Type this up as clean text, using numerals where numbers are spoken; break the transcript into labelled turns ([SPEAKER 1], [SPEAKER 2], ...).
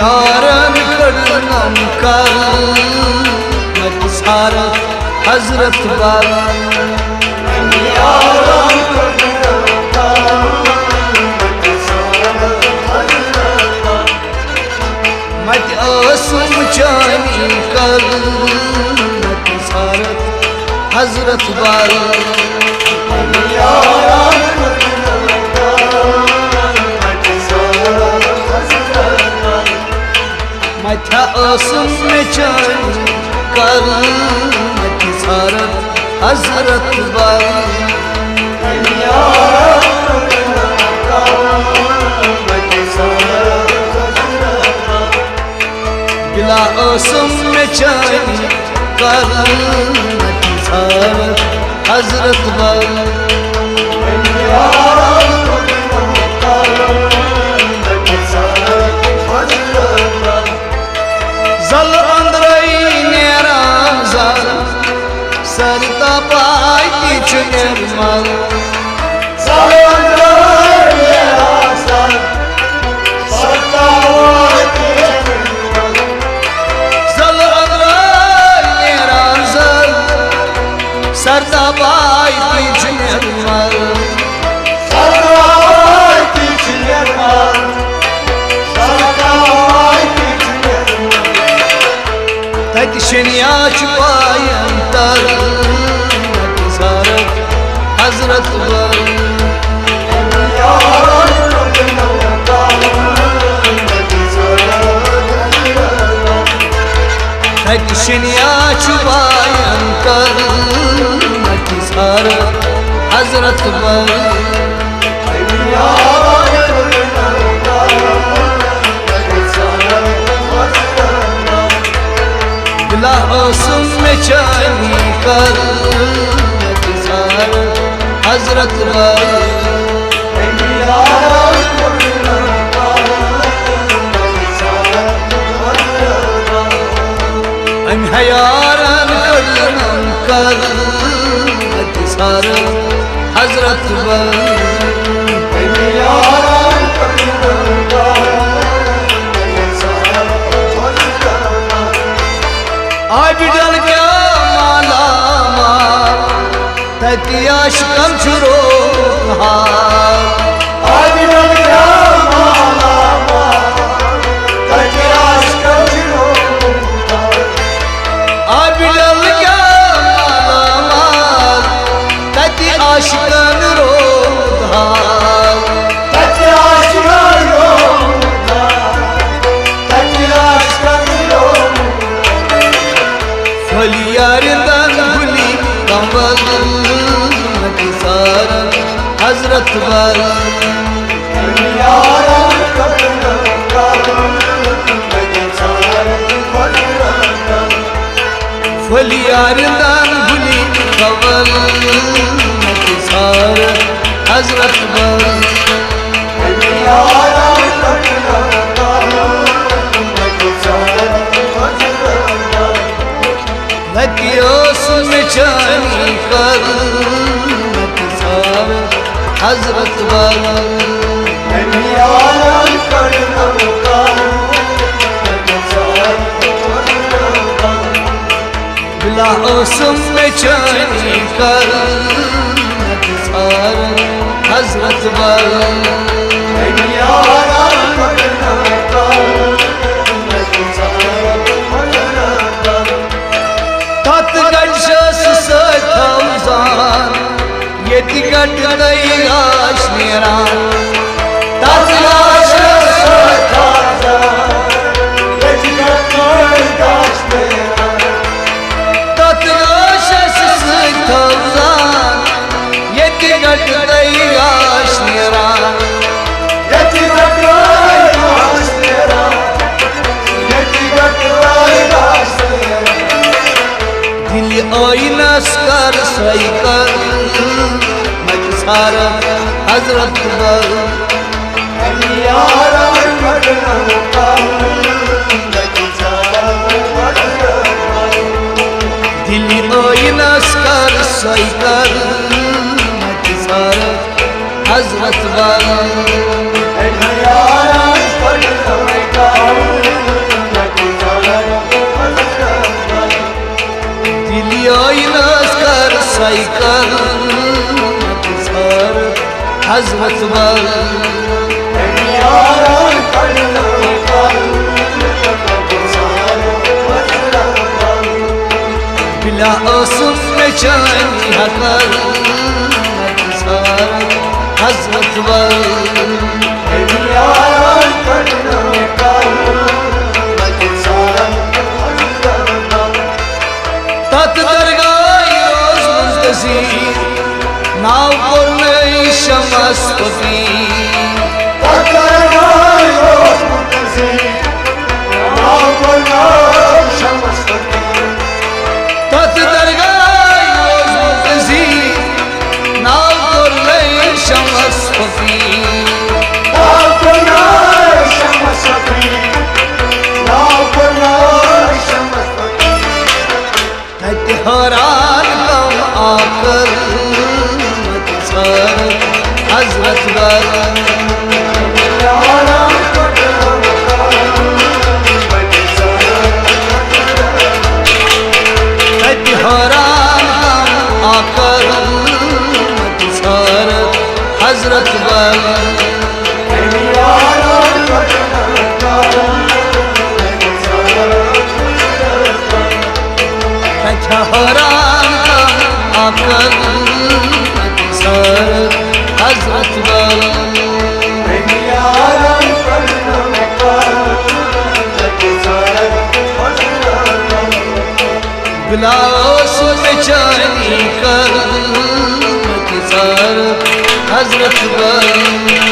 [SPEAKER 1] यारन कड़नम कर मत सारा हजरत बाल मत आसम चानी कर मत सारा हजरत बाल मत आसम चानी कर मत सारा हजरत बाल बिला आसम में चानी कर मत सारा हजरत बाल जल अंदरई नेरा जल सरता पाई किच निर्मल जल अंदरई नेरा जल सरता पाई किच निर्मल जल अंदरई नेरा जल सरता पाई किच निर्मल सरता पाई किच निर्मल शनिया छुपायन तर सारा हजरत बाल शनिया छुपायन तर सारा हजरत बाल बिला आसम में चानी कर सारा हजरत बाल यारन कड़नम कर सारा हजरत बाल आई बिडल क्या माला मार तकिया शिकम छुरो हार आई बिडल क्या माला मार तकिया शिकम छुरो आई बिडल क्या माला मार तकिया शिकम रो हार तकिया शिकम रो तकिया शिकम रो फलियारदन भुली कमल मत सारा हजरत बाल फलियारदन भुली कमल मत सारा हजरत बाल लकियों में चानी कर मत सारा हजरत बाल बिला आसम में चानी कर मत सारा हजरत बाल यतिगट दैगाश नेरा ततगाश सताजा यतिगट दैगाश नेरा ततगाश सताजा यतिगट दैगाश नेरा यतिगट दैगाश नेरा यतिगट दैगाश नेरा दिल आईनास कर सही कर सारा हजरत बाल दिल्ली आईनास कर सही कर सारा हजरत बाल कर साइकिल सार हजरत बल बिला ओसुम में चानी हकल सार हजरत बल तात दरगाह रोज मुंतज़िर नाव करने शमस फकीर तात दरगाह रोज मुंतज़िर नाव करने शमस फकीर तात दरगाह रोज मुंतज़िर नाव करने शमस फकीर नाव करने शमस फकीर नाव करने शमस हैरान कम आकर सार हजरत बल हैरान कम आकर सार हजरत बल हैरान आकर सर हजरत बल गिलास में चानी कर सर हजरत बल